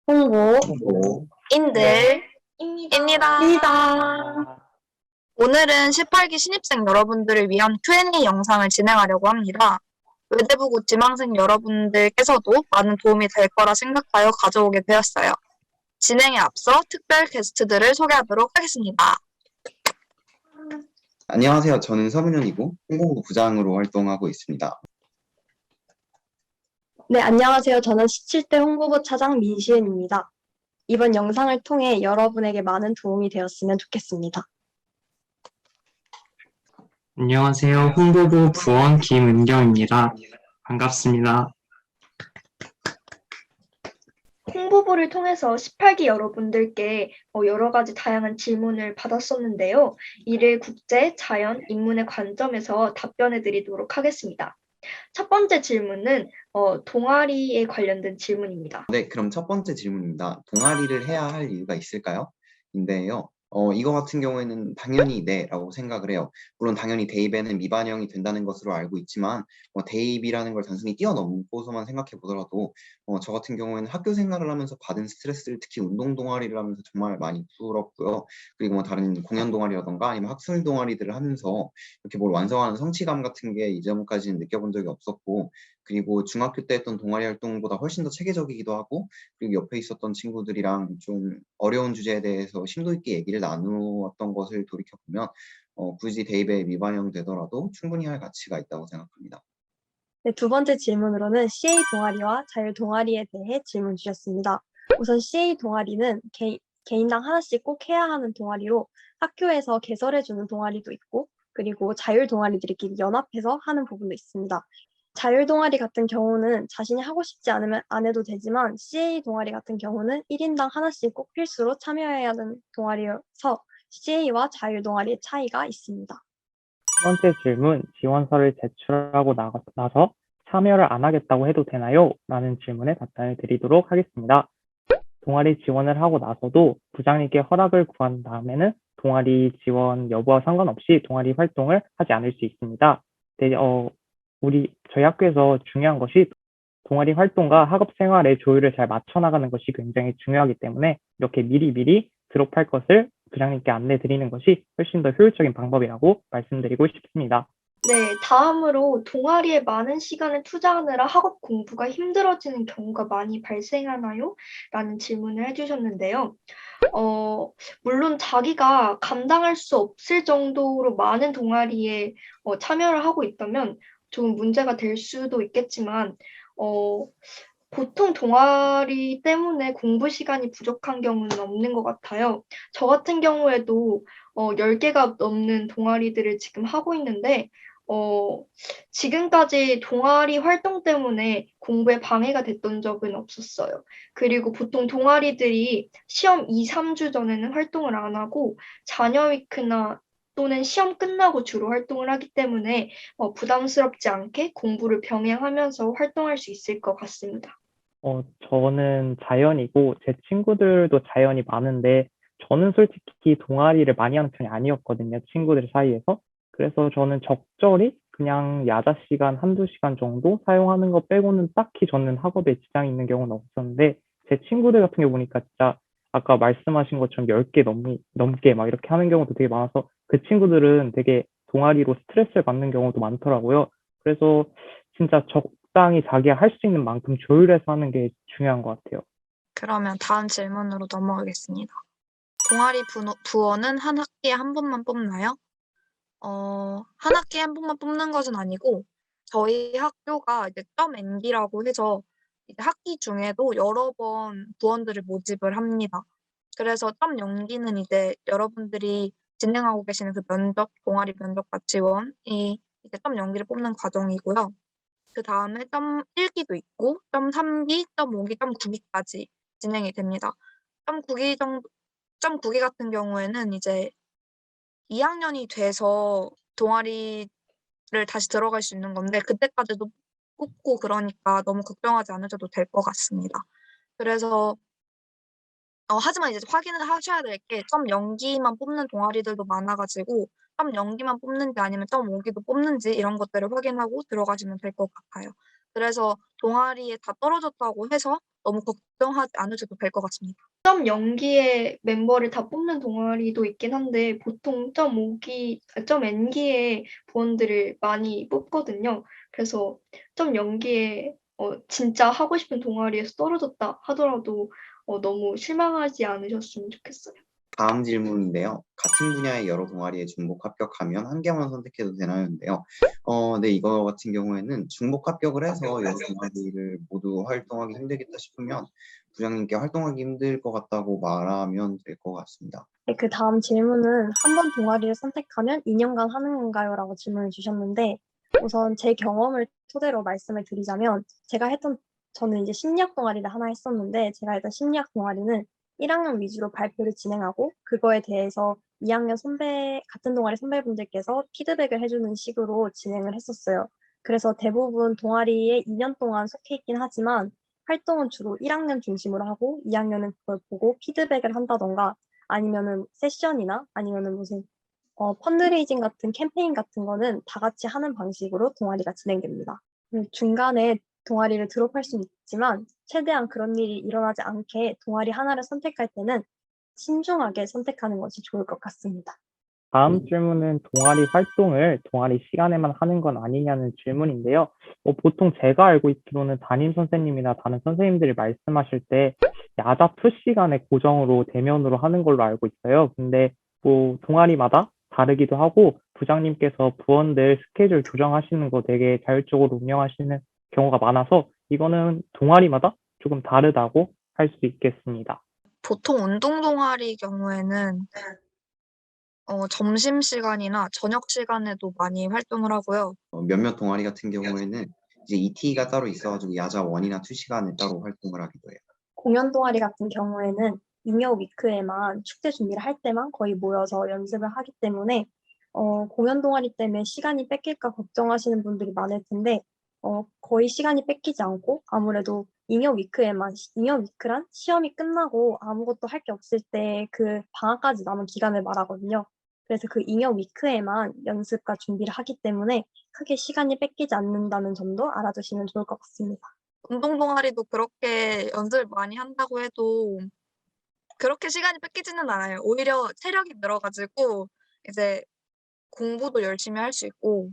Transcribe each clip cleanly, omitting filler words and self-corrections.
홍보 인들입니다. 오늘은 18기 신입생 여러분들을 위한 Q&A 영상을 진행하려고 합니다. 외대부고 지망생 여러분들께서도 많은 도움이 될 거라 생각하여 가져오게 되었어요. 진행에 앞서 특별 게스트들을 소개하도록 하겠습니다. 안녕하세요. 저는 서문현이고 홍보부 부장으로 활동하고 있습니다. 네, 안녕하세요. 저는 17대 홍보부 차장 민시은입니다. 이번 영상을 통해 여러분에게 많은 도움이 되었으면 좋겠습니다. 안녕하세요. 홍보부 부원 김은경입니다. 반갑습니다. 홍보부를 통해서 18기 여러분들께 여러 가지 다양한 질문을 받았었는데요. 이를 국제, 자연, 인문의 관점에서 답변해 드리도록 하겠습니다. 첫 번째 질문은 동아리에 관련된 질문입니다. 네, 그럼 첫 번째 질문입니다. 동아리를 해야 할 이유가 있을까요? 인데요. 이거 같은 경우에는 당연히 네라고 생각을 해요. 물론 당연히 대입에는 미반영이 된다는 것으로 알고 있지만 대입이라는 걸 단순히 뛰어넘고서만 생각해 보더라도 저 같은 경우에는 학교 생활을 하면서 받은 스트레스를 특히 운동 동아리를 하면서 정말 많이 풀었고요. 그리고 다른 공연 동아리라던가 아니면 학술 동아리들을 하면서 이렇게 뭘 완성하는 성취감 같은 게 이전까지는 느껴본 적이 없었고, 그리고 중학교 때 했던 동아리 활동보다 훨씬 더 체계적이기도 하고, 그리고 옆에 있었던 친구들이랑 좀 어려운 주제에 대해서 심도 있게 얘기를 나누었던 것을 돌이켜보면 굳이 대입에 미반영되더라도 충분히 할 가치가 있다고 생각합니다. 네, 두 번째 질문으로는 CA 동아리와 자율 동아리에 대해 질문 주셨습니다. 우선 CA 동아리는 개인당 하나씩 꼭 해야 하는 동아리로 학교에서 개설해주는 동아리도 있고, 그리고 자율 동아리들끼리 연합해서 하는 부분도 있습니다. 자율 동아리 같은 경우는 자신이 하고 싶지 않으면 안 해도 되지만 CA 동아리 같은 경우는 1인당 하나씩 꼭 필수로 참여해야 하는 동아리여서 CA와 자율 동아리의 차이가 있습니다. 두 번째 질문, 지원서를 제출하고 나서 참여를 안 하겠다고 해도 되나요? 라는 질문에 답변을 드리도록 하겠습니다. 동아리 지원을 하고 나서도 부장님께 허락을 구한 다음에는 동아리 지원 여부와 상관없이 동아리 활동을 하지 않을 수 있습니다. 저희 학교에서 중요한 것이 동아리 활동과 학업 생활의 조율을 잘 맞춰 나가는 것이 굉장히 중요하기 때문에 이렇게 미리 드롭할 것을 부장님께 안내 드리는 것이 훨씬 더 효율적인 방법이라고 말씀드리고 싶습니다. 네, 다음으로 동아리에 많은 시간을 투자하느라 학업 공부가 힘들어지는 경우가 많이 발생하나요? 라는 질문을 해주셨는데요. 물론 자기가 감당할 수 없을 정도로 많은 동아리에 참여를 하고 있다면 좀 문제가 될 수도 있겠지만, 보통 동아리 때문에 공부 시간이 부족한 경우는 없는 것 같아요. 저 같은 경우에도 10개가 넘는 동아리들을 지금 하고 있는데, 지금까지 동아리 활동 때문에 공부에 방해가 됐던 적은 없었어요. 그리고 보통 동아리들이 시험 2, 3주 전에는 활동을 안 하고 자녀 위크나 또는 시험 끝나고 주로 활동을 하기 때문에 부담스럽지 않게 공부를 병행하면서 활동할 수 있을 것 같습니다. 저는 자연이고 제 친구들도 자연이 많은데 저는 솔직히 동아리를 많이 하는 편이 아니었거든요. 친구들 사이에서. 그래서 저는 적절히 그냥 야자 시간 한두 시간 정도 사용하는 거 빼고는 딱히 저는 학업에 지장이 있는 경우는 없었는데 제 친구들 같은 경우 보니까 진짜 아까 말씀하신 것처럼 10개 넘게 막 이렇게 하는 경우도 되게 많아서 그 친구들은 되게 동아리로 스트레스를 받는 경우도 많더라고요. 그래서 진짜 적당히 자기가 할 수 있는 만큼 조율해서 하는 게 중요한 것 같아요. 그러면 다음 질문으로 넘어가겠습니다. 동아리 부원은 한 학기에 한 번만 뽑나요? 한 학기에 한 번만 뽑는 것은 아니고 저희 학교가 이제 ND라고 해서 이제 학기 중에도 여러 번 부원들을 모집을 합니다. 그래서 연기는 이제 여러분들이 진행하고 계시는 그 면접, 동아리 면접과 지원이 이제 연기를 뽑는 과정이고요. 그 다음에 1기도 있고 3기, 5기, 9기까지 진행이 됩니다. 9기 같은 경우에는 이제 2학년이 돼서 동아리를 다시 들어갈 수 있는 건데 그때까지도 뽑고 그러니까 너무 걱정하지 않으셔도 될 것 같습니다. 그래서 하지만 이제 확인을 하셔야 될 게 0기만 뽑는 동아리들도 많아가지고 점 연기만 뽑는지 아니면 점 오기도 뽑는지 이런 것들을 확인하고 들어가시면 될 것 같아요. 그래서 동아리에 다 떨어졌다고 해서 너무 걱정하지 않으셔도 될 것 같습니다. 점 연기의 멤버를 다 뽑는 동아리도 있긴 한데 보통 점 N기의 부원들을 많이 뽑거든요. 그래서 점 연기에 진짜 하고 싶은 동아리에서 떨어졌다 하더라도 너무 실망하지 않으셨으면 좋겠어요. 다음 질문인데요. 같은 분야의 여러 동아리에 중복 합격하면 한 개만 선택해도 되나요?인데요. 네, 이거 같은 경우에는 중복 합격을 해서 여러 동아리를 모두 활동하기 힘들겠다 싶으면 부장님께 활동하기 힘들 것 같다고 말하면 될 것 같습니다. 네, 그 다음 질문은 한 번 동아리를 선택하면 2년간 하는 건가요? 라고 질문을 주셨는데 우선 제 경험을 토대로 말씀을 드리자면 저는 이제 심리학 동아리를 하나 했었는데 제가 했던 심리학 동아리는 1학년 위주로 발표를 진행하고 그거에 대해서 2학년 같은 동아리 선배분들께서 피드백을 해주는 식으로 진행을 했었어요. 그래서 대부분 동아리에 2년 동안 속해 있긴 하지만 활동은 주로 1학년 중심으로 하고 2학년은 그걸 보고 피드백을 한다던가 아니면은 세션이나 아니면은 무슨 펀드레이징 같은 캠페인 같은 거는 다 같이 하는 방식으로 동아리가 진행됩니다. 중간에 동아리를 드롭할 수는 있지만 최대한 그런 일이 일어나지 않게 동아리 하나를 선택할 때는 신중하게 선택하는 것이 좋을 것 같습니다. 다음 질문은 동아리 활동을 동아리 시간에만 하는 건 아니냐는 질문인데요. 보통 제가 알고 있기로는 담임 선생님이나 다른 선생님들이 말씀하실 때 야자 투 시간에 고정으로 대면으로 하는 걸로 알고 있어요. 근데 뭐 동아리마다 다르기도 하고 부장님께서 부원들 스케줄 조정하시는 거 되게 자율적으로 운영하시는 경우가 많아서 이거는 동아리마다 조금 다르다고 할 수 있겠습니다. 보통 운동 동아리 경우에는 점심시간이나 저녁 시간에도 많이 활동을 하고요. 몇몇 동아리 같은 경우에는 이제 ET가 따로 있어가지고 야자 1이나 2시간에 따로 활동을 하기도 해요. 공연 동아리 같은 경우에는 잉여 위크에만 축제 준비를 할 때만 거의 모여서 연습을 하기 때문에 공연 동아리 때문에 시간이 뺏길까 걱정하시는 분들이 많을 텐데 거의 시간이 뺏기지 않고 아무래도 잉여 위크란 시험이 끝나고 아무것도 할 게 없을 때 그 방학까지 남은 기간을 말하거든요. 그래서 그 잉여 위크에만 연습과 준비를 하기 때문에 크게 시간이 뺏기지 않는다는 점도 알아두시면 좋을 것 같습니다. 운동 동아리도 그렇게 연습을 많이 한다고 해도 그렇게 시간이 뺏기지는 않아요. 오히려 체력이 늘어가지고 이제 공부도 열심히 할 수 있고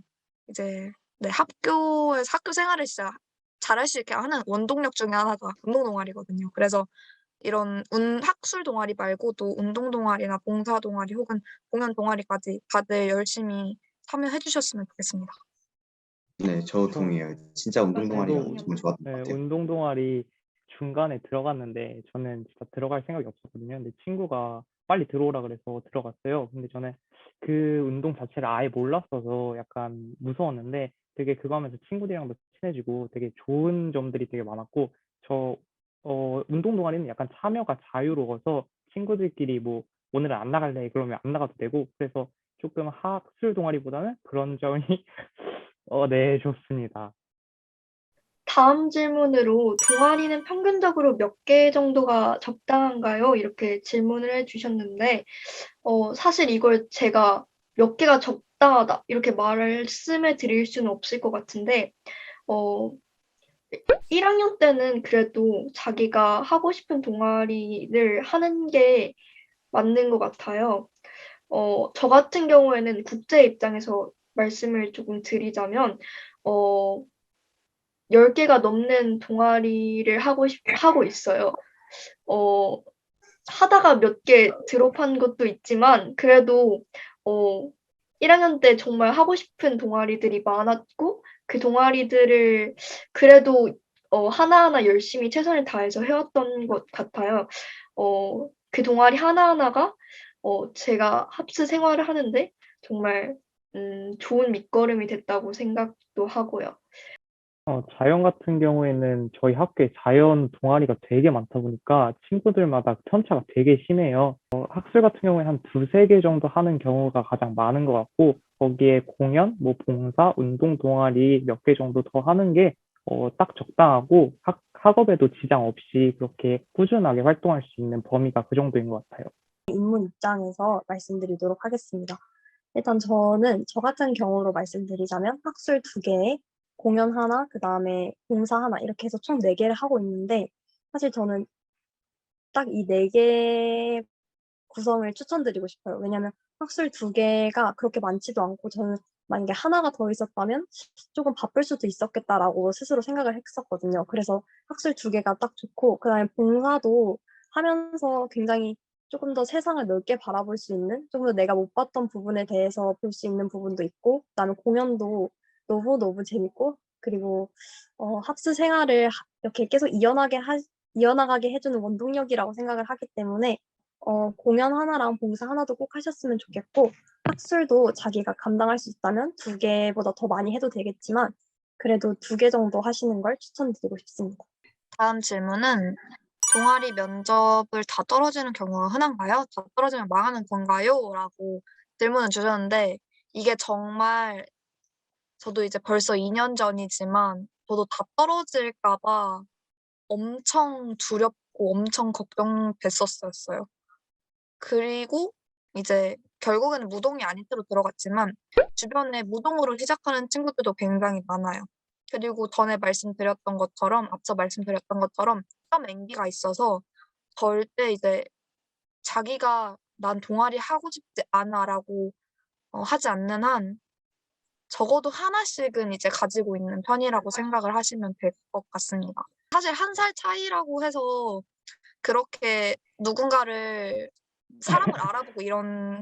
이제 네, 학교 생활을 진짜 잘할 수 있게 하는 원동력 중에 하나가 운동 동아리거든요. 그래서 이런 학술 동아리 말고도 운동 동아리나 봉사 동아리 혹은 공연 동아리까지 다들 열심히 참여해 주셨으면 좋겠습니다. 네, 저 동의해요. 진짜 운동 동아리가 저도 정말 좋았던 것 네, 같아요. 운동 동아리 중간에 들어갔는데 저는 진짜 들어갈 생각이 없었거든요. 근데 친구가 빨리 들어오라 그래서 들어갔어요. 근데 저는 그 운동 자체를 아예 몰랐어서 약간 무서웠는데 되게 그거 하면서 친구들이랑도 친해지고 되게 좋은 점들이 되게 많았고 저 운동 동아리는 약간 참여가 자유로워서 친구들끼리 뭐 오늘은 안 나갈래 그러면 안 나가도 되고 그래서 조금 학술 동아리보다는 그런 점이 네, 좋습니다. 다음 질문으로 동아리는 평균적으로 몇 개 정도가 적당한가요? 이렇게 질문을 해주셨는데, 사실 이걸 제가 몇 개가 적당하다 이렇게 말씀을 드릴 수는 없을 것 같은데, 어, 1학년 때는 그래도 자기가 하고 싶은 동아리를 하는 게 맞는 것 같아요. 저 같은 경우에는 국제 입장에서 말씀을 조금 드리자면, 어, 10개가 넘는 동아리를 하고 있어요. 어, 하다가 몇 개 드롭한 것도 있지만, 그래도, 어, 1학년 때 정말 하고 싶은 동아리들이 많았고, 그 동아리들을 그래도 하나하나 열심히 최선을 다해서 해왔던 것 같아요. 그 동아리 하나하나가 제가 합스 생활을 하는데 정말 좋은 밑거름이 됐다고 생각도 하고요. 자연 같은 경우에는 저희 학교에 자연 동아리가 되게 많다 보니까 친구들마다 편차가 되게 심해요. 학술 같은 경우에 한 두세 개 정도 하는 경우가 가장 많은 것 같고, 거기에 공연, 뭐 봉사, 운동 동아리 몇 개 정도 더 하는 게 딱 적당하고 학업에도 지장 없이 그렇게 꾸준하게 활동할 수 있는 범위가 그 정도인 것 같아요. 입문 입장에서 말씀드리도록 하겠습니다. 일단 저는 저 같은 경우로 말씀드리자면 학술 2개, 공연 하나, 그다음에 봉사 하나 이렇게 해서 총 4개를 하고 있는데 사실 저는 딱 이 4개 구성을 추천드리고 싶어요. 왜냐면 학술 2개가 그렇게 많지도 않고 저는 만약에 하나가 더 있었다면 조금 바쁠 수도 있었겠다라고 스스로 생각을 했었거든요. 그래서 학술 2개가 딱 좋고 그다음에 봉사도 하면서 굉장히 조금 더 세상을 넓게 바라볼 수 있는 조금 더 내가 못 봤던 부분에 대해서 볼 수 있는 부분도 있고 그다음에 공연도 너무너무 재밌고 그리고 학술 생활을 이렇게 계속 이어나가게 해주는 원동력이라고 생각을 하기 때문에 공연 하나랑 봉사 하나도 꼭 하셨으면 좋겠고, 학술도 자기가 감당할 수 있다면 2개보다 더 많이 해도 되겠지만, 그래도 2개 정도 하시는 걸 추천드리고 싶습니다. 다음 질문은 동아리 면접을 다 떨어지는 경우가 흔한가요? 다 떨어지면 망하는 건가요? 라고 질문을 주셨는데 이게 정말 저도 이제 벌써 2년 전이지만 저도 다 떨어질까 봐 엄청 두렵고 엄청 걱정됐었어요. 그리고 이제 결국에는 무동이 아닌 채로 들어갔지만 주변에 무동으로 시작하는 친구들도 굉장히 많아요. 그리고 앞서 말씀드렸던 것처럼 시험 연기가 있어서 절대 이제 자기가 난 동아리 하고 싶지 않아라고 하지 않는 한 적어도 하나씩은 이제 가지고 있는 편이라고 생각을 하시면 될 것 같습니다. 사실 1살 차이라고 해서 그렇게 누군가를 사람을 알아보고 이런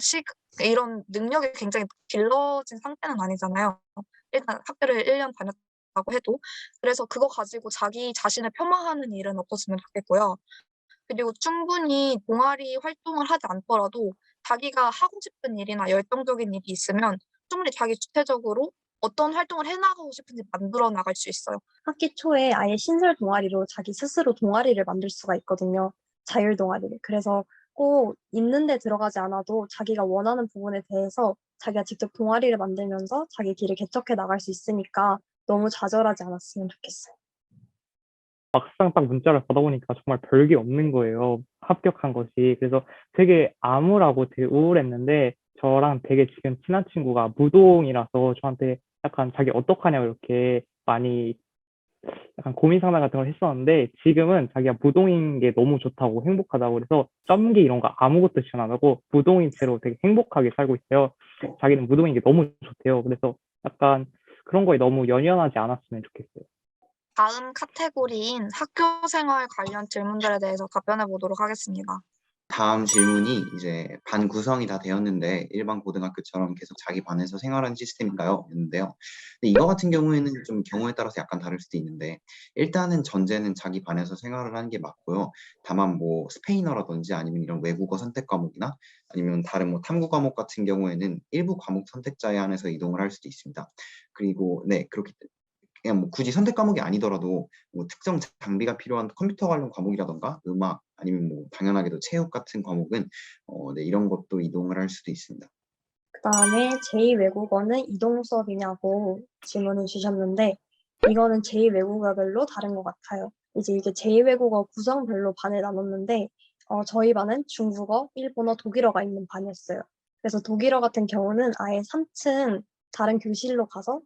능력이 굉장히 길러진 상태는 아니잖아요. 일단 학교를 1년 다녔다고 해도. 그래서 그거 가지고 자기 자신을 폄하하는 일은 없었으면 좋겠고요. 그리고 충분히 동아리 활동을 하지 않더라도 자기가 하고 싶은 일이나 열정적인 일이 있으면 충분히 자기 주체적으로 어떤 활동을 해나가고 싶은지 만들어 나갈 수 있어요. 학기 초에 아예 신설 동아리로 자기 스스로 동아리를 만들 수가 있거든요. 자율 동아리를. 그래서 꼭 있는 데 들어가지 않아도 자기가 원하는 부분에 대해서 자기가 직접 동아리를 만들면서 자기 길을 개척해 나갈 수 있으니까 너무 좌절하지 않았으면 좋겠어요. 막상 딱 문자를 받아보니까 정말 별게 없는 거예요. 합격한 것이. 그래서 되게 암울하고 되게 우울했는데 저랑 되게 지금 친한 친구가 무동이라서 저한테 약간 자기 어떡하냐고 이렇게 많이 약간 고민 상담 같은 걸 했었는데 지금은 자기가 무동인 게 너무 좋다고 행복하다고 그래서 점기 이런 거 아무것도 지원 안 하고 무동인 채로 되게 행복하게 살고 있어요. 자기는 무동인 게 너무 좋대요. 그래서 약간 그런 거에 너무 연연하지 않았으면 좋겠어요. 다음 카테고리인 학교 생활 관련 질문들에 대해서 답변해 보도록 하겠습니다. 다음 질문이 이제 반 구성이 다 되었는데 일반 고등학교처럼 계속 자기 반에서 생활하는 시스템인가요? 였는데요. 근데 이거 같은 경우에는 좀 경우에 따라서 약간 다를 수도 있는데 일단은 전제는 자기 반에서 생활을 하는 게 맞고요. 다만 뭐 스페인어라든지 아니면 이런 외국어 선택 과목이나 아니면 다른 뭐 탐구 과목 같은 경우에는 일부 과목 선택자에 한해서 이동을 할 수도 있습니다. 그리고 네, 그렇기 때문에 그냥 뭐 굳이 선택 과목이 아니더라도 뭐 특정 장비가 필요한 컴퓨터 관련 과목이라던가 음악 아니면 뭐 당연하게도 체육 같은 과목은 네, 이런 것도 이동을 할 수도 있습니다. 그다음에 제2외국어는 이동 수업이냐고 질문을 주셨는데 이거는 제2외국어별로 다른 것 같아요. 이제 이게 제2외국어 구성별로 반을 나눴는데 저희 반은 중국어, 일본어, 독일어가 있는 반이었어요. 그래서 독일어 같은 경우는 아예 3층 다른 교실로 가서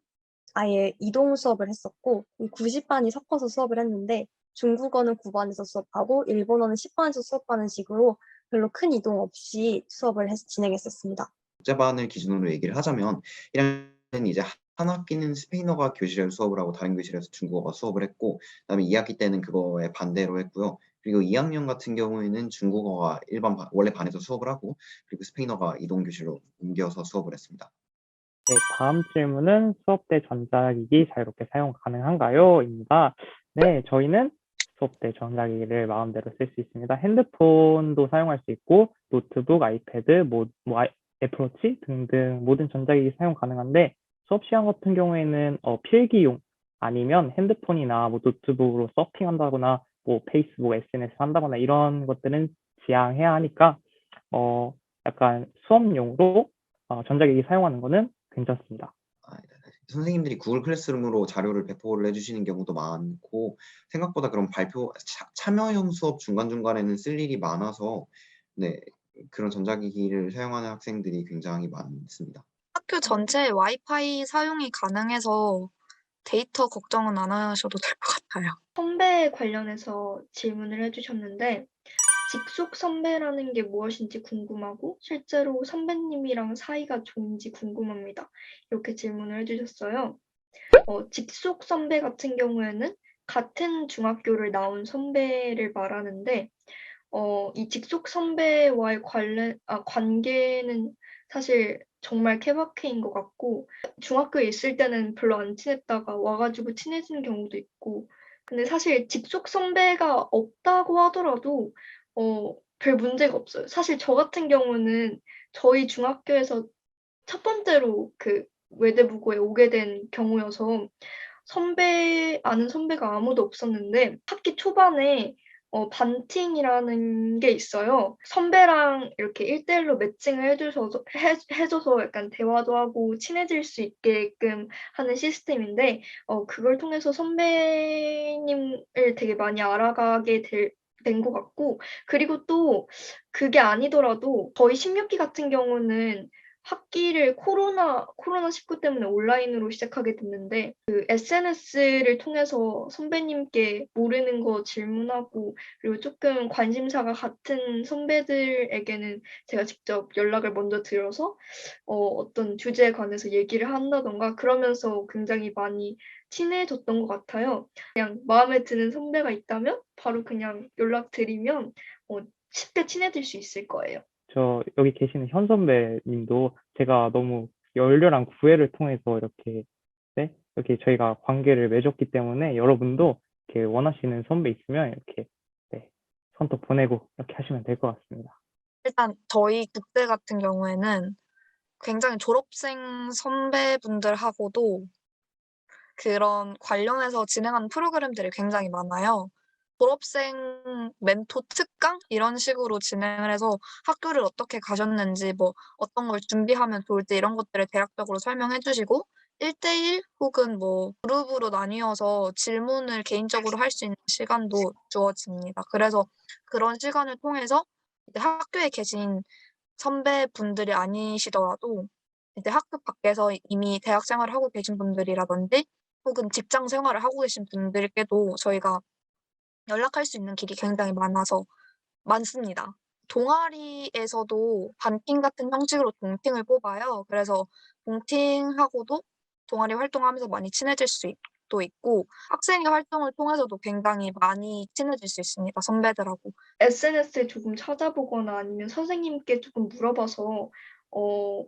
아예 이동 수업을 했었고 이 90반이 섞어서 수업을 했는데 중국어는 9반에서 수업하고 일본어는 10반에서 수업하는 식으로 별로 큰 이동 없이 수업을 진행했었습니다. 국제반을 기준으로 얘기를 하자면 1학년은 이제 한 학기는 스페인어가 교실에서 수업을 하고 다른 교실에서 중국어가 수업을 했고 그다음에 2학기 때는 그거에 반대로 했고요. 그리고 2학년 같은 경우에는 중국어가 원래 반에서 수업을 하고 그리고 스페인어가 이동 교실로 옮겨서 수업을 했습니다. 네, 다음 질문은 수업 때 전자기기 자유롭게 사용 가능한가요? 입니다. 네, 저희는 수업 때 전자기기를 마음대로 쓸 수 있습니다. 핸드폰도 사용할 수 있고, 노트북, 아이패드, 애플워치 등등 모든 전자기기 사용 가능한데, 수업 시간 같은 경우에는 필기용 아니면 핸드폰이나 뭐 노트북으로 서핑한다거나 뭐 페이스북, SNS 한다거나 이런 것들은 지양해야 하니까 약간 수업용으로 전자기기 사용하는 거는 괜찮습니다. 선생님들이 구글 클래스룸으로 자료를 배포를 해주시는 경우도 많고 생각보다 그런 참여형 수업 중간중간에는 쓸 일이 많아서 네, 그런 전자기기를 사용하는 학생들이 굉장히 많습니다. 학교 전체에 와이파이 사용이 가능해서 데이터 걱정은 안 하셔도 될 것 같아요. 선배 관련해서 질문을 해주셨는데, 직속 선배라는 게 무엇인지 궁금하고, 실제로 선배님이랑 사이가 좋은지 궁금합니다. 이렇게 질문을 해주셨어요. 직속 선배 같은 경우에는 같은 중학교를 나온 선배를 말하는데, 이 직속 선배와의 관계는 사실 정말 케바케인 것 같고, 중학교에 있을 때는 별로 안 친했다가 와가지고 친해지는 경우도 있고, 근데 사실 직속 선배가 없다고 하더라도, 별 문제가 없어요. 사실 저 같은 경우는 저희 중학교에서 첫 번째로 그 외대부고에 오게 된 경우여서 아는 선배가 아무도 없었는데 학기 초반에 반팅이라는 게 있어요. 선배랑 이렇게 1대1로 매칭을 해줘서 약간 대화도 하고 친해질 수 있게끔 하는 시스템인데 그걸 통해서 선배님을 되게 많이 알아가게 된 것 같고, 그리고 또 그게 아니더라도 저희 16기 같은 경우는 학기를 코로나19 때문에 온라인으로 시작하게 됐는데, 그 SNS를 통해서 선배님께 모르는 거 질문하고, 그리고 조금 관심사가 같은 선배들에게는 제가 직접 연락을 먼저 드려서, 어떤 주제에 관해서 얘기를 한다던가, 그러면서 굉장히 많이 친해졌던 것 같아요. 그냥 마음에 드는 선배가 있다면, 바로 그냥 연락드리면, 쉽게 친해질 수 있을 거예요. 저 여기 계시는 현 선배님도 제가 너무 열렬한 구애를 통해서 이렇게 네, 이렇게 저희가 관계를 맺었기 때문에 여러분도 이렇게 원하시는 선배 있으면 이렇게 네, 손톱 보내고 이렇게 하시면 될 것 같습니다. 일단 저희 국대 같은 경우에는 굉장히 졸업생 선배분들하고도 그런 관련해서 진행하는 프로그램들이 굉장히 많아요. 졸업생 멘토 특강 이런 식으로 진행을 해서 학교를 어떻게 가셨는지 뭐 어떤 걸 준비하면 좋을지 이런 것들을 대략적으로 설명해 주시고 1대1 혹은 뭐 그룹으로 나뉘어서 질문을 개인적으로 할 수 있는 시간도 주어집니다. 그래서 그런 시간을 통해서 이제 학교에 계신 선배분들이 아니시더라도 이제 학교 밖에서 이미 대학 생활을 하고 계신 분들이라든지 혹은 직장 생활을 하고 계신 분들께도 저희가 연락할 수 있는 길이 굉장히 많습니다. 동아리에서도 반팅 같은 형식으로 동팅을 뽑아요. 그래서 동팅하고도 동아리 활동하면서 많이 친해질 수도 있고 학생회 활동을 통해서도 굉장히 많이 친해질 수 있습니다. 선배들하고. SNS에 조금 찾아보거나 아니면 선생님께 조금 물어봐서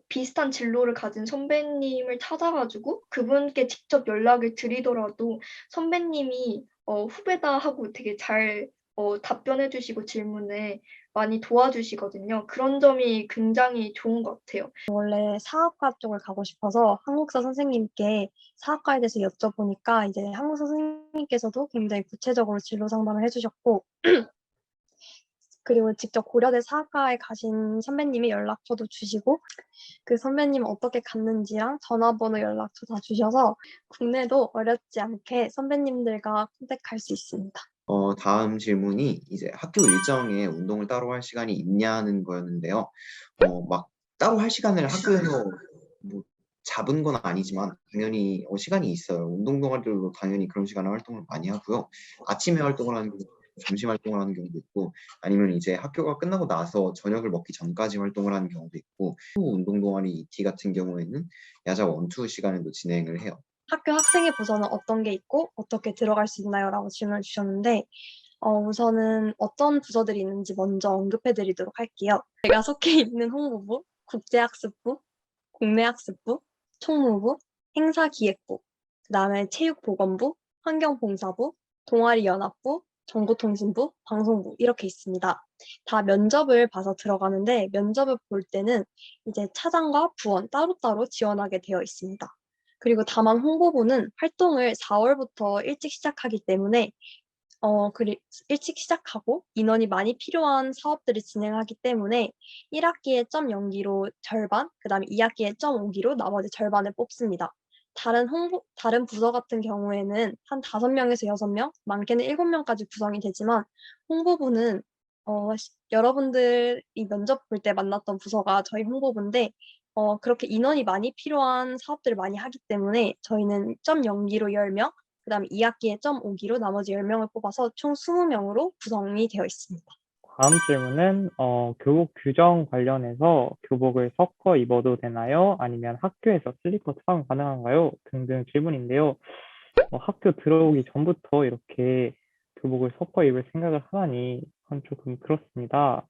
비슷한 진로를 가진 선배님을 찾아가지고 그분께 직접 연락을 드리더라도 선배님이 후배다 하고 되게 잘 답변해 주시고 질문에 많이 도와주시거든요. 그런 점이 굉장히 좋은 것 같아요. 원래 사학과 쪽을 가고 싶어서 한국사 선생님께 사학과에 대해서 여쭤보니까 이제 한국사 선생님께서도 굉장히 구체적으로 진로 상담을 해주셨고, 그리고 직접 고려대 사학과에 가신 선배님이 연락처도 주시고, 그 선배님 어떻게 갔는지랑 전화번호 연락처 다 주셔서 국내도 어렵지 않게 선배님들과 컨택할 수 있습니다. 다음 질문이 이제 학교 일정에 운동을 따로 할 시간이 있냐는 거였는데요. 막 따로 할 시간을 학교에서 뭐 잡은 건 아니지만 당연히 시간이 있어요. 운동 동아리로 당연히 그런 시간에 활동을 많이 하고요. 아침에 활동을 하는 경우도 있고, 점심 활동을 하는 경우도 있고, 아니면 이제 학교가 끝나고 나서 저녁을 먹기 전까지 활동을 하는 경우도 있고, 또 운동 동아리 ET 같은 경우에는 야자 원투 시간에도 진행을 해요. 학교 학생회 부서는 어떤 게 있고 어떻게 들어갈 수 있나요? 라고 질문을 주셨는데, 우선은 어떤 부서들이 있는지 먼저 언급해 드리도록 할게요. 제가 속해 있는 홍보부, 국제학습부, 국내학습부, 총무부, 행사기획부, 그다음에 체육보건부, 환경봉사부, 동아리연합부, 정보통신부, 방송부 이렇게 있습니다. 다 면접을 봐서 들어가는데 면접을 볼 때는 이제 차장과 부원 따로따로 지원하게 되어 있습니다. 그리고 다만 홍보부는 활동을 4월부터 일찍 시작하기 때문에 일찍 시작하고 인원이 많이 필요한 사업들을 진행하기 때문에 1학기에 점 연기로 절반, 그 다음에 2학기에 점 5기로 나머지 절반을 뽑습니다. 다른 부서 같은 경우에는 한 5명에서 6명, 많게는 7명까지 구성이 되지만 홍보부는 여러분들이 면접 볼 때 만났던 부서가 저희 홍보부인데 그렇게 인원이 많이 필요한 사업들을 많이 하기 때문에 저희는 0.0기로 10명, 그다음에 2학기에 0.5기로 나머지 10명을 뽑아서 총 20명으로 구성이 되어 있습니다. 다음 질문은 교복 규정 관련해서 교복을 섞어 입어도 되나요? 아니면 학교에서 슬리퍼 사용 가능한가요? 등등 질문인데요. 학교 들어오기 전부터 이렇게 교복을 섞어 입을 생각을 하다니 그건 조금 그렇습니다.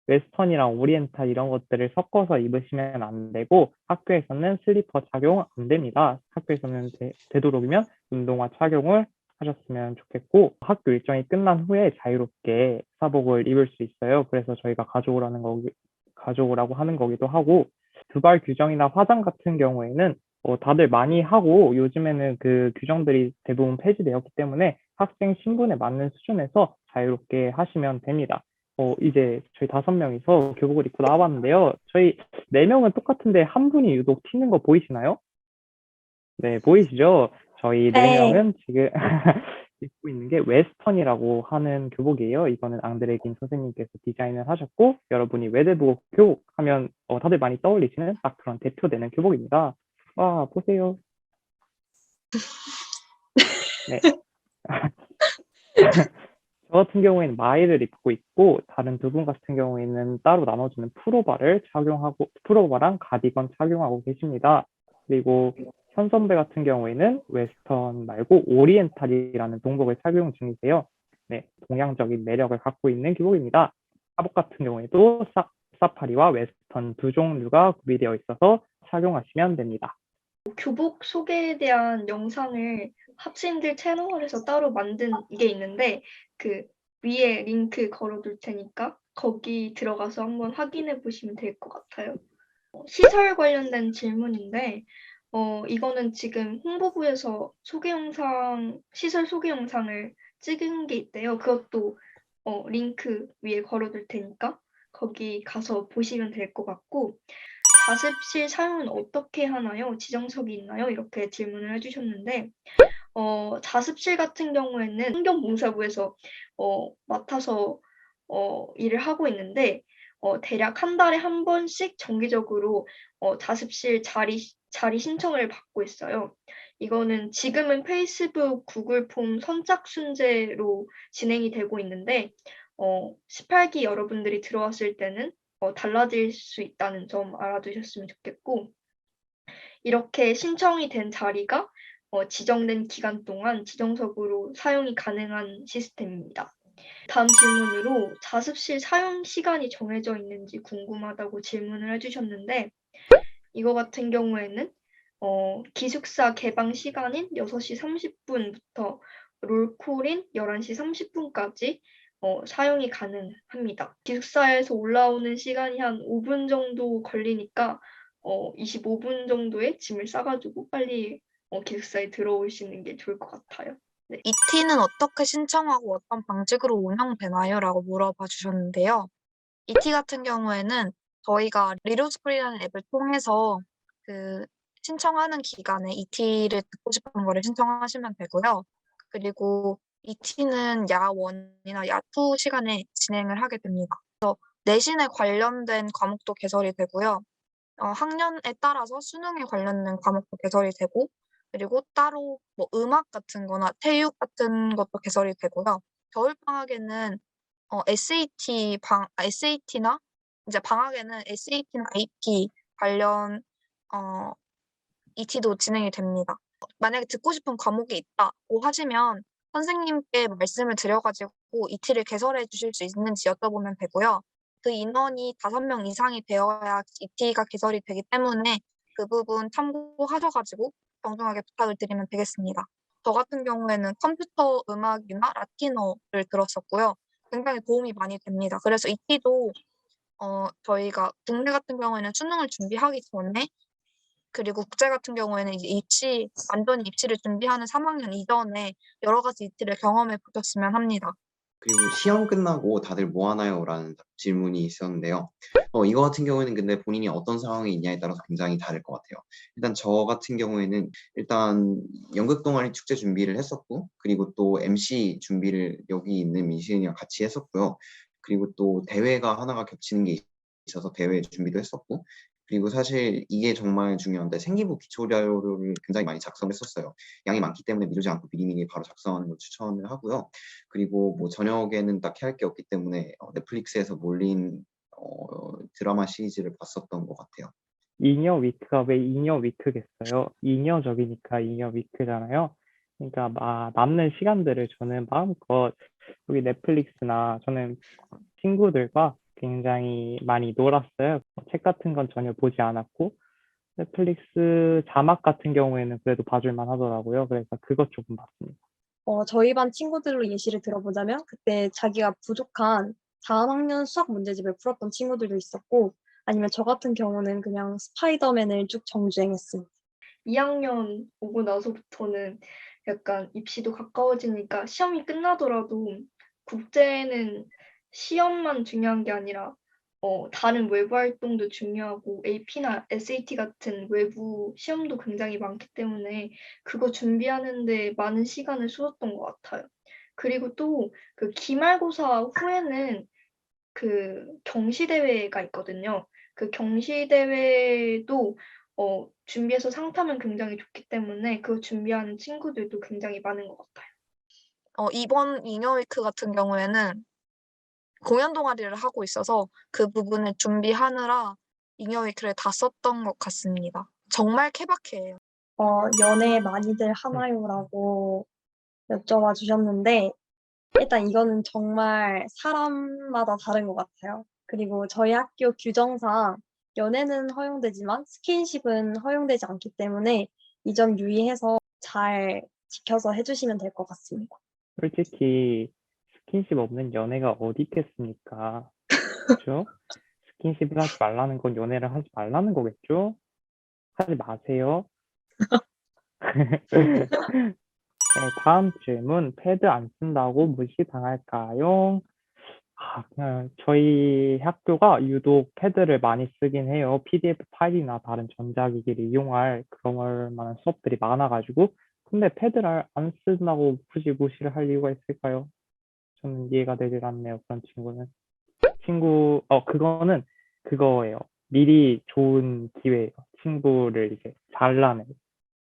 웨스턴이랑 오리엔탈 이런 것들을 섞어서 입으시면 안 되고 학교에서는 슬리퍼 착용 안 됩니다. 학교에서는 되도록이면 운동화 착용을 하셨으면 좋겠고 학교 일정이 끝난 후에 자유롭게 사복을 입을 수 있어요. 그래서 저희가 가져오라고 하는 거기도 하고 두발 규정이나 화장 같은 경우에는 다들 많이 하고 요즘에는 그 규정들이 대부분 폐지되었기 때문에 학생 신분에 맞는 수준에서 자유롭게 하시면 됩니다. 이제 저희 5명이서 교복을 입고 나와봤는데요. 저희 4명은 똑같은데 한 분이 유독 튀는 거 보이시나요? 네, 보이시죠? 저희 네. 4명은 지금 입고 있는 게 웨스턴이라고 하는 교복이에요. 이거는 앙드레 긴 선생님께서 디자인을 하셨고 여러분이 외대부고 교복 하면 다들 많이 떠올리시는 딱 그런 대표되는 교복입니다. 와, 보세요. 네. 저 같은 경우에는 마이를 입고 있고 다른 두 분 같은 경우에는 따로 나눠주는 프로바랑 가디건 착용하고 계십니다. 그리고 현 선배 같은 경우에는 웨스턴 말고 오리엔탈이라는 동복을 착용 중이세요. 네, 동양적인 매력을 갖고 있는 교복입니다. 사복 같은 경우에도 사파리와 웨스턴 두 종류가 구비되어 있어서 착용하시면 됩니다. 교복 소개에 대한 영상을 학생들 채널에서 따로 만든 게 있는데 그 위에 링크 걸어둘 테니까 거기 들어가서 한번 확인해 보시면 될 것 같아요. 시설 관련된 질문인데 이거는 지금 홍보부에서 시설 소개 영상을 찍은 게 있대요. 그것도 링크 위에 걸어둘 테니까 거기 가서 보시면 될 것 같고 자습실 사용은 어떻게 하나요? 지정석이 있나요? 이렇게 질문을 해주셨는데 자습실 같은 경우에는 환경봉사부에서 맡아서 일을 하고 있는데 대략 한 달에 한 번씩 정기적으로 자습실 자리 신청을 받고 있어요. 이거는 지금은 페이스북, 구글 폼 선착순제로 진행이 되고 있는데 18기 여러분들이 들어왔을 때는 달라질 수 있다는 점 알아두셨으면 좋겠고 이렇게 신청이 된 자리가 지정된 기간 동안 지정석으로 사용이 가능한 시스템입니다. 다음 질문으로 자습실 사용 시간이 정해져 있는지 궁금하다고 질문을 해주셨는데 이거 같은 경우에는 기숙사 개방 시간인 6시 30분부터 롤콜인 11시 30분까지 사용이 가능합니다. 기숙사에서 올라오는 시간이 한 5분 정도 걸리니까 25분 정도의 짐을 싸가지고 빨리 기숙사에 들어오시는 게 좋을 것 같아요. 네. ET는 어떻게 신청하고 어떤 방식으로 운영되나요? 라고 물어봐 주셨는데요. ET 같은 경우에는 저희가 리로스쿨이라는 앱을 통해서 그 신청하는 기간에 ET를 듣고 싶은 거를 신청하시면 되고요. 그리고 ET는 야1이나 야2 시간에 진행을 하게 됩니다. 그래서 내신에 관련된 과목도 개설이 되고요. 학년에 따라서 수능에 관련된 과목도 개설이 되고 그리고 따로 뭐 음악 같은 거나 체육 같은 것도 개설이 되고요. 겨울방학에는 SAT나 이제 방학에는 SAT나 IP 관련 ET도 진행이 됩니다. 만약에 듣고 싶은 과목이 있다고 하시면 선생님께 말씀을 드려가지고 ET를 개설해 주실 수 있는지 여쭤보면 되고요. 그 인원이 5명 이상이 되어야 ET가 개설이 되기 때문에 그 부분 참고하셔가지고 정중하게 부탁을 드리면 되겠습니다. 저 같은 경우에는 컴퓨터 음악이나 라틴어를 들었었고요. 굉장히 도움이 많이 됩니다. 그래서 ET도 저희가 국내 같은 경우에는 수능을 준비하기 전에 그리고 국제 같은 경우에는 이제 완전히 입시를 준비하는 3학년 이전에 여러 가지 ET를 경험해 보셨으면 합니다. 그리고 시험 끝나고 다들 뭐 하나요? 라는 질문이 있었는데요. 이거 같은 경우에는 근데 본인이 어떤 상황에 있냐에 따라서 굉장히 다를 것 같아요. 일단 저 같은 경우에는 일단 연극 동아리 축제 준비를 했었고, 그리고 또 MC 준비를 여기 있는 민시은이랑 같이 했었고요. 그리고 또 대회가 하나가 겹치는 게 있어서 대회 준비도 했었고, 그리고 사실 이게 정말 중요한데 생기부 기초 자료를 굉장히 많이 작성했었어요. 양이 많기 때문에 미루지 않고 미리미리 바로 작성하는 걸 추천을 하고요. 그리고 뭐 저녁에는 딱히 할 게 없기 때문에 넷플릭스에서 몰린 드라마 시리즈를 봤었던 것 같아요. 잉여 위크가 왜 잉여 위크겠어요? 잉여적이니까 잉여 위크잖아요. 그러니까 남는 시간들을 저는 마음껏 여기 넷플릭스나 저는 친구들과 굉장히 많이 놀았어요. 책 같은 건 전혀 보지 않았고 넷플릭스 자막 같은 경우에는 그래도 봐줄만 하더라고요. 그래서 그것 조금 봤습니다. 저희 반 친구들로 예시를 들어보자면 그때 자기가 부족한 다음 학년 수학 문제집을 풀었던 친구들도 있었고 아니면 저 같은 경우는 그냥 스파이더맨을 쭉 정주행했습니다. 2학년 오고 나서부터는 약간 입시도 가까워지니까 시험이 끝나더라도 국제는 시험만 중요한 게 아니라 다른 외부 활동도 중요하고 AP나 SAT 같은 외부 시험도 굉장히 많기 때문에 그거 준비하는데 많은 시간을 쏟았던 것 같아요. 그리고 또 그 기말고사 후에는 그 경시대회가 있거든요. 그 경시대회도 준비해서 상타면 굉장히 좋기 때문에 그거 준비하는 친구들도 굉장히 많은 것 같아요. 이번 잉여위크 같은 경우에는 공연 동아리를 하고 있어서 그 부분을 준비하느라 잉여위크를 다 썼던 것 같습니다. 정말 케바케예요. 연애 많이들 하나요라고 여쭤봐 주셨는데 일단 이거는 정말 사람마다 다른 것 같아요. 그리고 저희 학교 규정상 연애는 허용되지만 스킨십은 허용되지 않기 때문에 이 점 유의해서 잘 지켜서 해주시면 될 것 같습니다. 솔직히 스킨십 없는 연애가 어디 있겠습니까? 그렇죠? 스킨십을 하지 말라는 건 연애를 하지 말라는 거겠죠? 하지 마세요. 네, 다음 질문. 패드 안 쓴다고 무시당할까요? 그냥 저희 학교가 유독 패드를 많이 쓰긴 해요. PDF 파일이나 다른 전자기기를 이용할 그럴 만한 수업들이 많아가지고. 근데 패드를 안 쓴다고 굳이 무시를 할 이유가 있을까요? 저는 이해가 되질 않네요. 그런 친구는. 그거는 그거예요. 미리 좋은 기회예요. 친구를 이제 잘라내.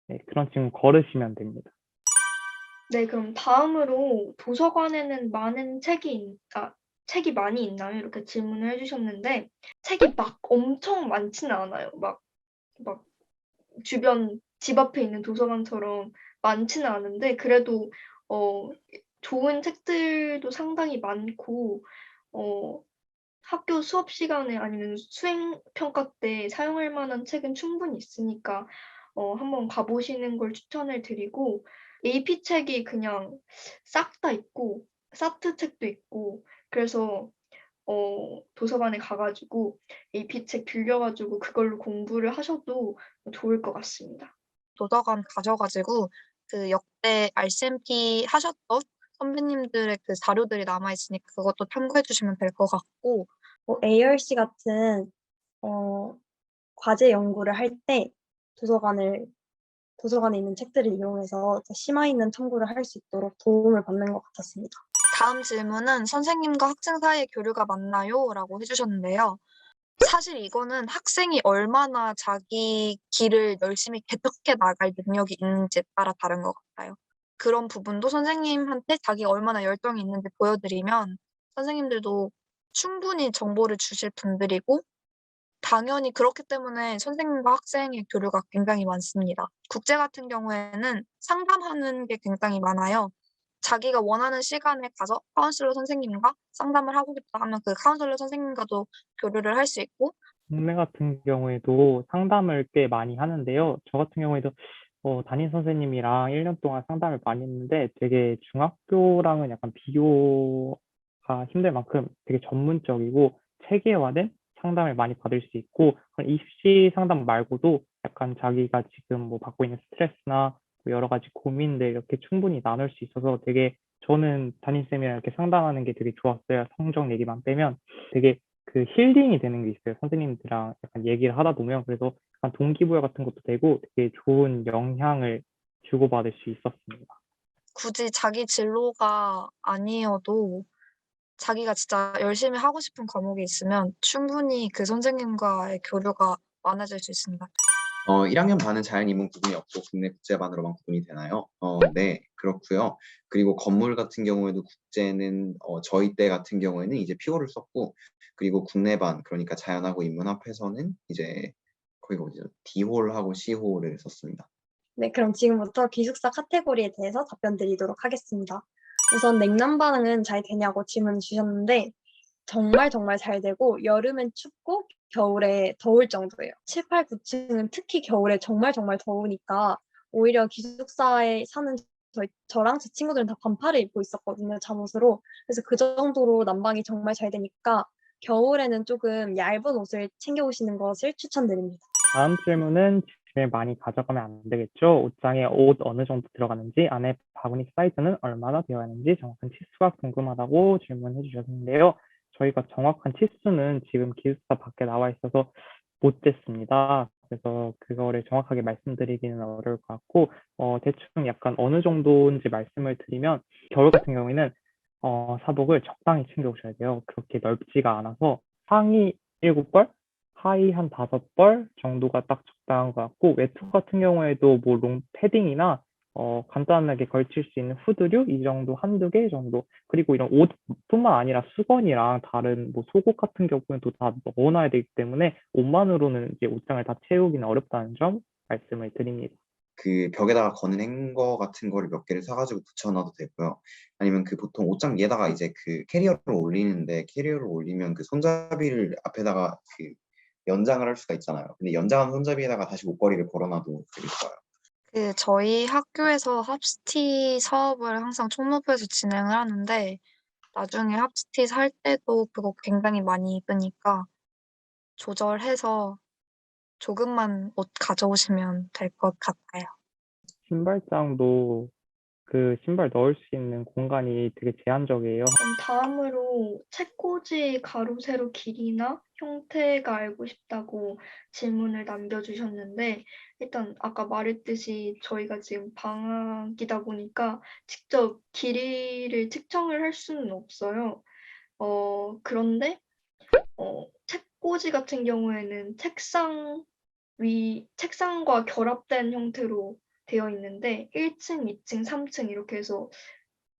네, 그런 친구 걸으시면 됩니다. 네, 그럼 다음으로 도서관에는 책이 많이 있나요? 이렇게 질문을 해주셨는데 책이 막 엄청 많지는 않아요. 막 주변 집 앞에 있는 도서관처럼 많지는 않은데 그래도 어, 좋은 책들도 상당히 많고 학교 수업 시간에 아니면 수행 평가 때 사용할 만한 책은 충분히 있으니까 한번 가보시는 걸 추천을 드리고 AP 책이 그냥 싹 다 있고 사트 책도 있고 그래서 도서관에 가가지고 AP 책 빌려가지고 그걸로 공부를 하셔도 좋을 것 같습니다. 도서관 가셔가지고 그 역대 RCMP 하셨던 선배님들의 그 자료들이 남아있으니까 그것도 참고해 주시면 될 것 같고 ARC 같은 과제 연구를 할 때 도서관에 있는 책들을 이용해서 심화 있는 탐구를 할 수 있도록 도움을 받는 것 같았습니다. 다음 질문은 선생님과 학생 사이의 교류가 맞나요? 라고 해주셨는데요. 사실 이거는 학생이 얼마나 자기 길을 열심히 개척해 나갈 능력이 있는지에 따라 다른 것 같아요. 그런 부분도 선생님한테 자기가 얼마나 열정이 있는지 보여드리면 선생님들도 충분히 정보를 주실 분들이고 당연히 그렇기 때문에 선생님과 학생의 교류가 굉장히 많습니다. 국제 같은 경우에는 상담하는 게 굉장히 많아요. 자기가 원하는 시간에 가서 카운슬러 선생님과 상담을 하고 싶다 하면 그 카운슬러 선생님과도 교류를 할 수 있고 국내 같은 경우에도 상담을 꽤 많이 하는데요. 저 같은 경우에도 담임 선생님이랑 1년 동안 상담을 많이 했는데 되게 중학교랑은 약간 비교가 힘들 만큼 되게 전문적이고 체계화된 상담을 많이 받을 수 있고 입시 상담 말고도 약간 자기가 지금 뭐 받고 있는 스트레스나 뭐 여러 가지 고민들 이렇게 충분히 나눌 수 있어서 되게 저는 담임쌤이랑 이렇게 상담하는 게 되게 좋았어요. 성적 얘기만 빼면 되게 그 힐링이 되는 게 있어요. 선생님들이랑 약간 얘기를 하다 보면 그래서 약간 동기부여 같은 것도 되고 되게 좋은 영향을 주고받을 수 있었습니다. 굳이 자기 진로가 아니어도 자기가 진짜 열심히 하고 싶은 과목이 있으면 충분히 그 선생님과의 교류가 많아질 수 있습니다. 1학년 반은 자연 인문 구분이 없고 국내 국제반으로만 구분이 되나요? 네, 그렇고요. 그리고 건물 같은 경우에도 국제는 저희 때 같은 경우에는 이제 피오를 썼고, 그리고 국내반 그러니까 자연하고 인문 합해서는 이제 거기가 어디죠? D홀하고 C홀을 썼습니다. 네, 그럼 지금부터 기숙사 카테고리에 대해서 답변 드리도록 하겠습니다. 우선 냉난 반응은 잘 되냐고 질문 주셨는데 정말 정말 잘 되고 여름엔 춥고 겨울에 더울 정도예요. 7, 8, 9층은 특히 겨울에 정말 정말 더우니까 오히려 기숙사에 사는 저랑 제 친구들은 다 반팔을 입고 있었거든요, 잠옷으로. 그래서 그 정도로 난방이 정말 잘 되니까 겨울에는 조금 얇은 옷을 챙겨 오시는 것을 추천드립니다. 다음 질문은 짐을 많이 가져가면 안 되겠죠? 옷장에 옷 어느 정도 들어가는지, 안에 바구니 사이즈는 얼마나 되어야 하는지 정확한 치수가 궁금하다고 질문해 주셨는데요. 저희가 정확한 치수는 지금 기숙사 밖에 나와 있어서 못 쟀습니다. 그래서 그거를 정확하게 말씀드리기는 어려울 것 같고, 대충 약간 어느 정도인지 말씀을 드리면, 겨울 같은 경우에는 사복을 적당히 챙겨 오셔야 돼요. 그렇게 넓지가 않아서 상의 7벌, 하의 한 5벌 정도가 딱 적당한 것 같고, 외투 같은 경우에도 뭐 패딩이나 간단하게 걸칠 수 있는 후드류 이 정도 한두 개 정도, 그리고 이런 옷뿐만 아니라 수건이랑 다른 뭐 속옷 같은 경우에도 다 넣어놔야 되기 때문에 옷만으로는 이제 옷장을 다 채우기는 어렵다는 점 말씀을 드립니다. 그 벽에다가 거는 행거 같은 거를 몇 개를 사가지고 붙여놔도 되고요. 아니면 그 보통 옷장 위에다가 이제 그 캐리어를 올리는데, 캐리어를 올리면 그 손잡이를 앞에다가 그 연장을 할 수가 있잖아요. 근데 연장한 손잡이에다가 다시 목걸이를 걸어놔도 되게 좋아요. 저희 학교에서 합스티 사업을 항상 총무부에서 진행을 하는데 나중에 합스티 살 때도 그거 굉장히 많이 입으니까 조절해서 조금만 옷 가져오시면 될 것 같아요. 신발장도 그 신발 넣을 수 있는 공간이 되게 제한적이에요. 다음으로 책꽂이 가로 세로 길이나 형태가 알고 싶다고 질문을 남겨주셨는데 일단 아까 말했듯이 저희가 지금 방학이다 보니까 직접 길이를 측정을 할 수는 없어요. 그런데 책꽂이 같은 경우에는 책상과 결합된 형태로 되어 있는데 1층, 2층, 3층 이렇게 해서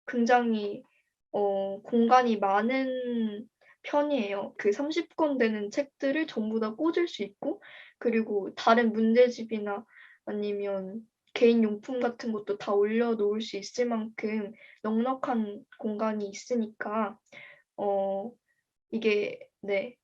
굉장히 공간이 많은 편이에요. 그 30권 되는 책들을 전부 다 꽂을 수 있고, 그리고 다른 문제집이나 아니면 개인 용품 같은 것도 다 올려놓을 수 있을 만큼 넉넉한 공간이 있으니까, 어, 이게, 네,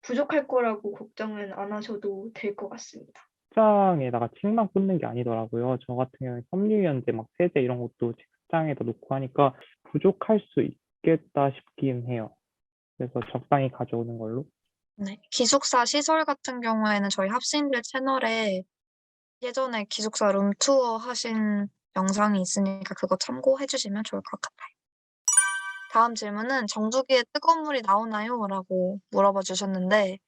부족할 거라고 걱정은 안 하셔도 될 것 같습니다. 책장에다가 책만 꽂는 게 아니더라고요. 저 같은 경우에 섬유유연제 막 세제 이런 것도 책장에다 놓고 하니까 부족할 수 있겠다 싶긴 해요. 그래서 적당히 가져오는 걸로. 네. 기숙사 시설 같은 경우에는 저희 학생들 채널에 예전에 기숙사 룸투어 하신 영상이 있으니까 그거 참고해 주시면 좋을 것 같아요. 다음 질문은 정수기에 뜨거운 물이 나오나요? 라고 물어봐 주셨는데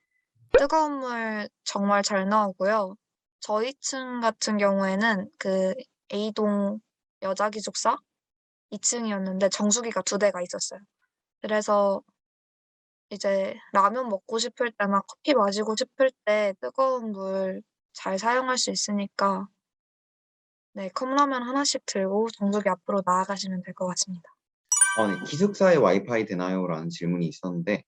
뜨거운 물 정말 잘 나오고요. 저희 층 같은 경우에는 그 A동 여자 기숙사 2층이었는데 정수기가 2대가 있었어요. 그래서 이제 라면 먹고 싶을 때나 커피 마시고 싶을 때 뜨거운 물 잘 사용할 수 있으니까 네, 컵라면 하나씩 들고 정수기 앞으로 나아가시면 될 것 같습니다. 네, 기숙사에 와이파이 되나요? 라는 질문이 있었는데,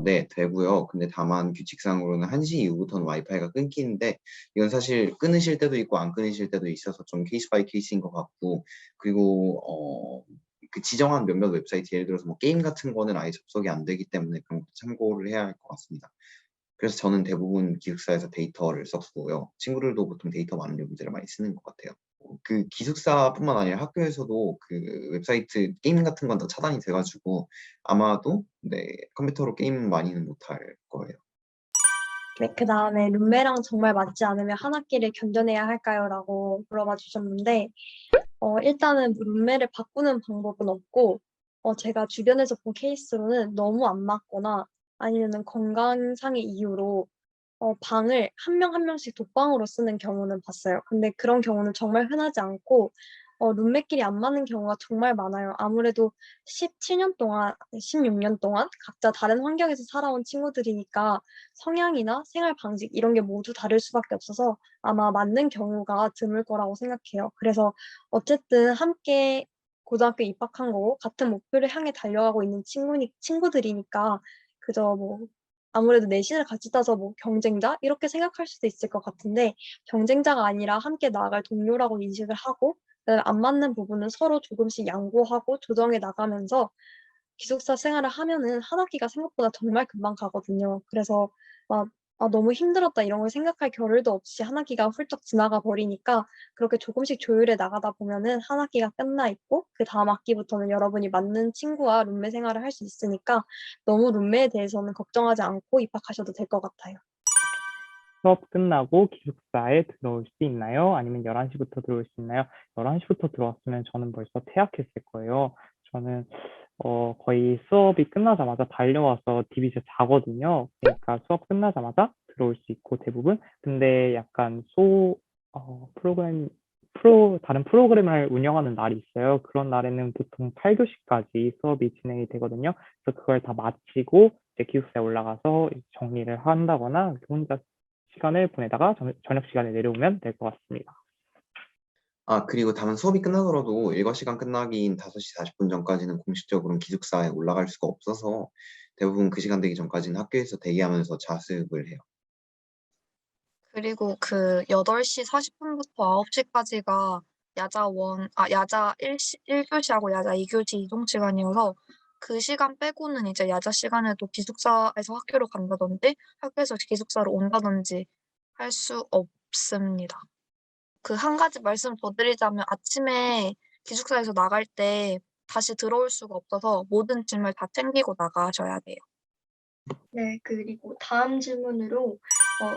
네, 되고요. 근데 다만 규칙상으로는 1시 이후부터는 와이파이가 끊기는데, 이건 사실 끊으실 때도 있고 안 끊으실 때도 있어서 좀 케이스 바이 케이스인 것 같고, 그리고 그 지정한 몇몇 웹사이트, 예를 들어서 뭐 게임 같은 거는 아예 접속이 안 되기 때문에 그런 것도 참고를 해야 할 것 같습니다. 그래서 저는 대부분 기숙사에서 데이터를 썼고요. 친구들도 보통 데이터 많은 용지를 많이 쓰는 것 같아요. 그 기숙사뿐만 아니라 학교에서도 그 웹사이트 게임 같은 건 다 차단이 돼가지고 아마도 네, 컴퓨터로 게임 많이는 못할 거예요. 네, 그 다음에 룸메랑 정말 맞지 않으면 한 학기를 견뎌내야 할까요? 라고 물어봐 주셨는데, 일단은 룸메를 바꾸는 방법은 없고, 제가 주변에서 본 케이스로는 너무 안 맞거나 아니면은 건강상의 이유로 방을 한 명 한 명씩 독방으로 쓰는 경우는 봤어요. 근데 그런 경우는 정말 흔하지 않고, 룸메끼리 안 맞는 경우가 정말 많아요. 아무래도 17년 동안, 16년 동안 각자 다른 환경에서 살아온 친구들이니까 성향이나 생활 방식 이런 게 모두 다를 수밖에 없어서 아마 맞는 경우가 드물 거라고 생각해요. 그래서 어쨌든 함께 고등학교 입학한 거고 같은 목표를 향해 달려가고 있는 친구들이니까 그저 뭐 아무래도 내신을 같이 따서 뭐 경쟁자 이렇게 생각할 수도 있을 것 같은데 경쟁자가 아니라 함께 나아갈 동료라고 인식을 하고 그다음에 안 맞는 부분은 서로 조금씩 양보하고 조정해 나가면서 기숙사 생활을 하면은 한 학기가 생각보다 정말 금방 가거든요. 그래서 막 너무 힘들었다 이런 걸 생각할 겨를도 없이 한 학기가 훌쩍 지나가 버리니까 그렇게 조금씩 조율해 나가다 보면은 한 학기가 끝나 있고 그다음 학기부터는 여러분이 맞는 친구와 룸메 생활을 할 수 있으니까 너무 룸메에 대해서는 걱정하지 않고 입학하셔도 될 것 같아요. 수업 끝나고 기숙사에 들어올 수 있나요? 아니면 11시부터 들어올 수 있나요? 11시부터 들어왔으면 저는 벌써 퇴학했을 거예요. 저는 거의 수업이 끝나자마자 달려와서 DB에서 자거든요. 그러니까 수업 끝나자마자 들어올 수 있고 대부분. 근데 약간 다른 프로그램을 운영하는 날이 있어요. 그런 날에는 보통 8교시까지 수업이 진행이 되거든요. 그래서 그걸 다 마치고 이제 기숙사에 올라가서 정리를 한다거나 혼자 시간을 보내다가 저녁 시간에 내려오면 될 것 같습니다. 그리고 다만 수업이 끝나더라도 일과 시간 끝나긴 5시 40분 전까지는 공식적으로는 기숙사에 올라갈 수가 없어서 대부분 그 시간 되기 전까지는 학교에서 대기하면서 자습을 해요. 그리고 그 8시 40분부터 9시까지가 야자 1교시하고 야자 2교시 이동 시간이어서 그 시간 빼고는 이제 야자 시간에도 기숙사에서 학교로 간다든지 학교에서 기숙사로 온다든지 할 수 없습니다. 그 한 가지 말씀 더 드리자면 아침에 기숙사에서 나갈 때 다시 들어올 수가 없어서 모든 짐을 다 챙기고 나가셔야 돼요. 네, 그리고 다음 질문으로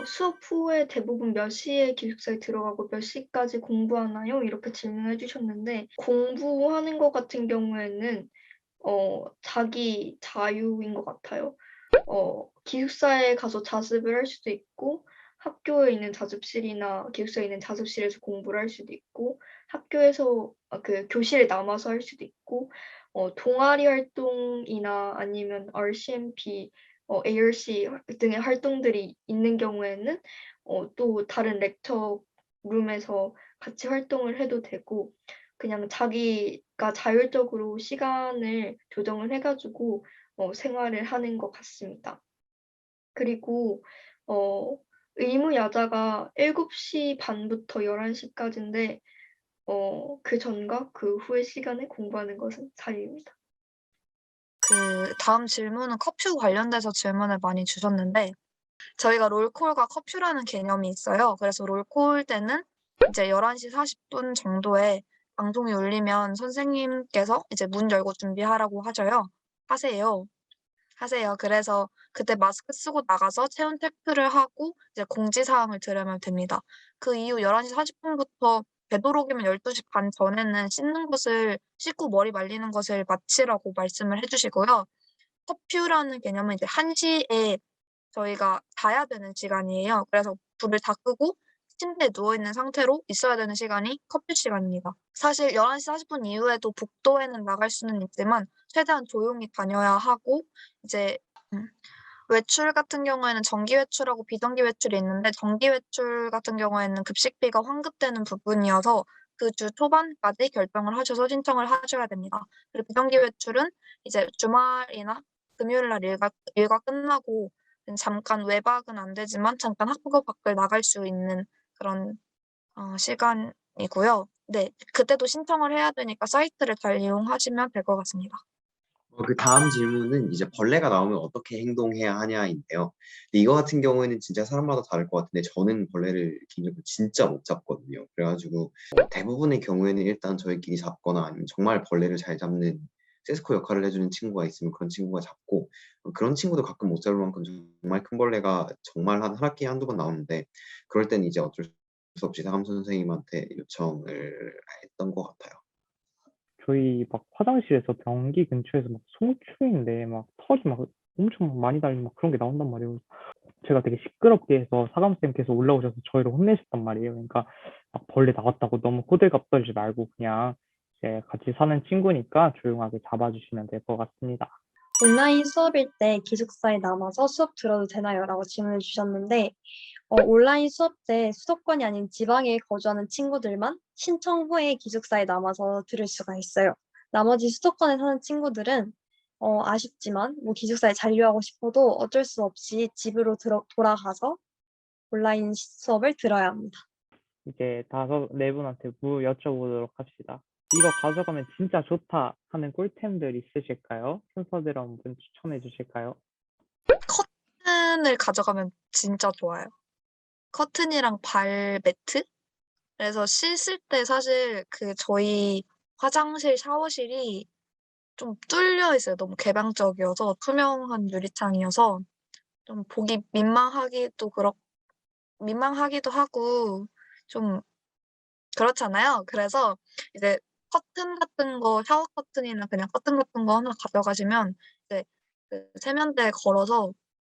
수업 후에 대부분 몇 시에 기숙사에 들어가고 몇 시까지 공부하나요? 이렇게 질문해 주셨는데 공부하는 것 같은 경우에는 자기 자유인 것 같아요. 기숙사에 가서 자습을 할 수도 있고 학교에 있는 자습실이나 기숙사에 있는 자습실에서 공부를 할 수도 있고 학교에서 그 교실에 남아서 할 수도 있고 동아리 활동이나 아니면 RCMP, ARC 등의 활동들이 있는 경우에는 또 다른 렉처 룸에서 같이 활동을 해도 되고 그냥 자기가 자율적으로 시간을 조정을 해 가지고 생활을 하는 것 같습니다. 그리고 어 의무 야자가 7시 반부터 11시 까지인데 그 전과 그 후의 시간에 공부하는 것은 자유입니다. 그 다음 질문은 커퓨 관련돼서 질문을 많이 주셨는데 저희가 롤콜과 커퓨라는 개념이 있어요. 그래서 롤콜 때는 이제 11시 40분 정도에 방송이 울리면 선생님께서 이제 문 열고 준비하라고 하세요. 그래서 그때 마스크 쓰고 나가서 체온 체크를 하고 이제 공지사항을 들으면 됩니다. 그 이후 11시 40분부터 되도록이면 12시 반 전에는 씻고 머리 말리는 것을 마치라고 말씀을 해주시고요. 커퓨라는 개념은 이제 1시에 저희가 자야 되는 시간이에요. 그래서 불을 다 끄고 침대에 누워있는 상태로 있어야 되는 시간이 커피 시간입니다. 사실 11시 40분 이후에도 복도에는 나갈 수는 있지만 최대한 조용히 다녀야 하고 이제 외출 같은 경우에는 정기 외출하고 비정기 외출이 있는데 정기 외출 같은 경우에는 급식비가 환급되는 부분이어서 그 주 초반까지 결정을 하셔서 신청을 하셔야 됩니다. 그리고 비정기 외출은 이제 주말이나 금요일 날 일과 끝나고 잠깐 외박은 안 되지만 잠깐 학교 밖을 나갈 수 있는 그런 시간이고요. 네, 그때도 신청을 해야 되니까 사이트를 잘 이용하시면 될 것 같습니다. 그 다음 질문은 이제 벌레가 나오면 어떻게 행동해야 하냐인데요. 근데 이거 같은 경우에는 진짜 사람마다 다를 것 같은데 저는 벌레를 개인적으로 진짜 못 잡거든요. 그래가지고 대부분의 경우에는 일단 저희끼리 잡거나 아니면 정말 벌레를 잘 잡는 세스코 역할을 해주는 친구가 있으면 그런 친구가 잡고 그런 친구도 가끔 못 잡을 만큼 정말 큰 벌레가 정말 한 학기에 한두 번 나오는데 그럴 때는 이제 어쩔 수 없이 사감 선생님한테 요청을 했던 것 같아요. 저희 막 화장실에서 변기 근처에서 막 송충인데 막 털이 막 엄청 많이 달린 막 그런 게 나온단 말이에요. 제가 되게 시끄럽게 해서 사감쌤께서 올라오셔서 저희를 혼내셨단 말이에요. 그러니까 막 벌레 나왔다고 너무 호들갑 떨지 말고 그냥 이제 같이 사는 친구니까 조용하게 잡아주시면 될 것 같습니다. 온라인 수업일 때 기숙사에 남아서 수업 들어도 되나요? 라고 질문을 주셨는데, 온라인 수업 때 수도권이 아닌 지방에 거주하는 친구들만 신청 후에 기숙사에 남아서 들을 수가 있어요. 나머지 수도권에 사는 친구들은 아쉽지만 뭐 기숙사에 잔류하고 싶어도 어쩔 수 없이 집으로 돌아가서 온라인 수업을 들어야 합니다. 이제 네 분한테 여쭤보도록 합시다. 이거 가져가면 진짜 좋다 하는 꿀템들 있으실까요? 순서대로 한번 추천해 주실까요? 커튼을 가져가면 진짜 좋아요. 커튼이랑 발 매트? 그래서 씻을 때 사실 저희 화장실 샤워실이 좀 뚫려 있어요. 너무 개방적이어서 투명한 유리창이어서 좀 보기 민망하기도 하고 좀 그렇잖아요. 그래서 이제 커튼 같은 거, 샤워 커튼이나 그냥 커튼 같은 거 하나 가져가시면 이제 그 세면대에 걸어서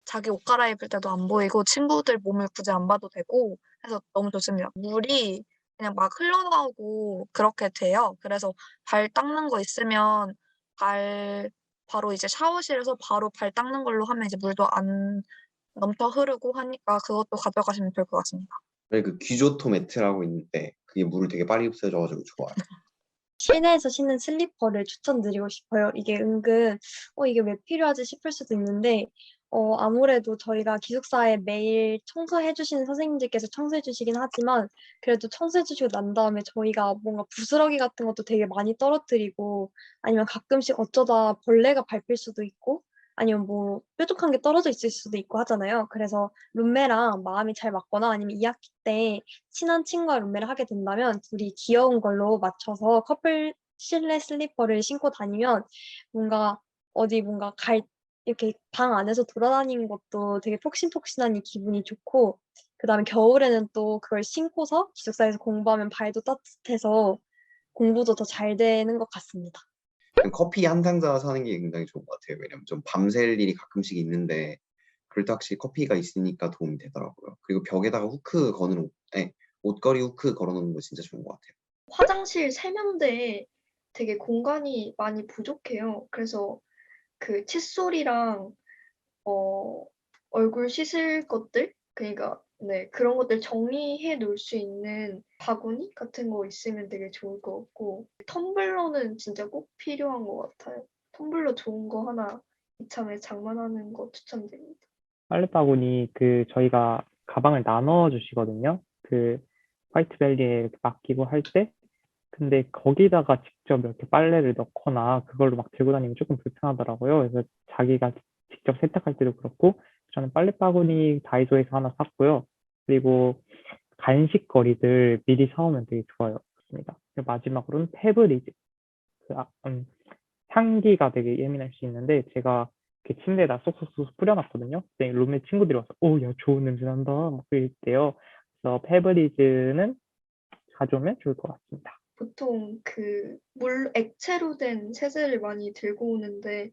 자기 옷 갈아입을 때도 안 보이고 친구들 몸을 굳이 안 봐도 되고 해서 너무 좋습니다. 물이 그냥 막 흘러나오고 그렇게 돼요. 그래서 발 닦는 거 있으면 바로 이제 샤워실에서 바로 발 닦는 걸로 하면 이제 물도 안 넘쳐 흐르고 하니까 그것도 가져가시면 될 것 같습니다. 네, 그 귀조토 매트라고 있는데 그게 물을 되게 빨리 흡수해줘가지고 좋아요. 실내에서 신는 슬리퍼를 추천드리고 싶어요. 이게 은근, 이게 왜 필요하지 싶을 수도 있는데, 아무래도 저희가 기숙사에 매일 청소해 주시는 선생님들께서 청소해 주시긴 하지만, 그래도 청소해 주시고 난 다음에 저희가 뭔가 부스러기 같은 것도 되게 많이 떨어뜨리고, 아니면 가끔씩 어쩌다 벌레가 밟힐 수도 있고, 아니면 뭐 뾰족한 게 떨어져 있을 수도 있고 하잖아요. 그래서 룸메랑 마음이 잘 맞거나 아니면 2학기 때 친한 친구와 룸메를 하게 된다면 둘이 귀여운 걸로 맞춰서 커플 실내 슬리퍼를 신고 다니면 뭔가 뭔가 이렇게 방 안에서 돌아다니는 것도 되게 폭신폭신하니 기분이 좋고, 그다음에 겨울에는 또 그걸 신고서 기숙사에서 공부하면 발도 따뜻해서 공부도 더 잘 되는 것 같습니다. 커피 한 상자 사는 게 굉장히 좋은 것 같아요. 왜냐면 좀 밤샐 일이 가끔씩 있는데 그럴 때 확실히 커피가 있으니까 도움이 되더라고요. 그리고 벽에다가 후크 거는 옷걸이 후크 걸어놓는 거 진짜 좋은 것 같아요. 화장실 세면대에 되게 공간이 많이 부족해요. 그래서 그 칫솔이랑 어, 얼굴 씻을 것들, 그러니까 네, 그런 것들 정리해 놓을 수 있는 바구니 같은 거 있으면 되게 좋을 것 같고, 텀블러는 진짜 꼭 필요한 것 같아요. 텀블러 좋은 거 하나 이참에 장만하는 거 추천드립니다. 빨래바구니 저희가 가방을 나눠 주시거든요. 화이트밸리에 이렇게 맡기고 할 때. 근데 거기다가 직접 이렇게 빨래를 넣거나 그걸로 막 들고 다니면 조금 불편하더라고요. 그래서 자기가 직접 세탁할 때도 그렇고 저는 빨래바구니 다이소에서 하나 샀고요. 그리고 간식거리들 미리 사오면 되게 좋아요. 좋습니다. 그리고 마지막으로는 페브리즈. 그, 아, 음, 향기가 되게 예민할 수 있는데 제가 이렇게 침대에다 쏙쏙쏙 뿌려놨거든요. 근데 룸메 친구들이 와서 야 좋은 냄새 난다 막 그랬대요. 그래서 페브리즈는 가져오면 좋을 것 같습니다. 보통 액체로 된 세제를 많이 들고 오는데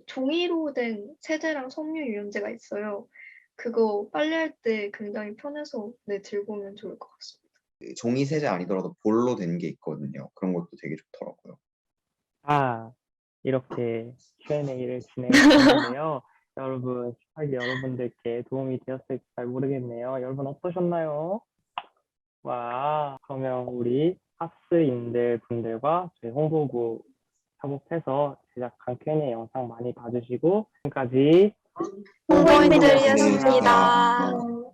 종이로 된 세제랑 섬유 유연제가 있어요. 그거 빨래할 때 굉장히 편해서 네, 들고 오면 좋을 것 같습니다. 그 종이 세제 아니더라도 볼로 된 게 있거든요. 그런 것도 되게 좋더라고요. 이렇게 Q&A를 진행했는데요. 여러분, 여러분들께 도움이 되었을지 잘 모르겠네요. 여러분 어떠셨나요? 와, 그러면 우리 하스인들 분들과 저희 홍보부 협업해서 제작한 Q&A 영상 많이 봐주시고 지금까지 홍보인들이었습니다. 네,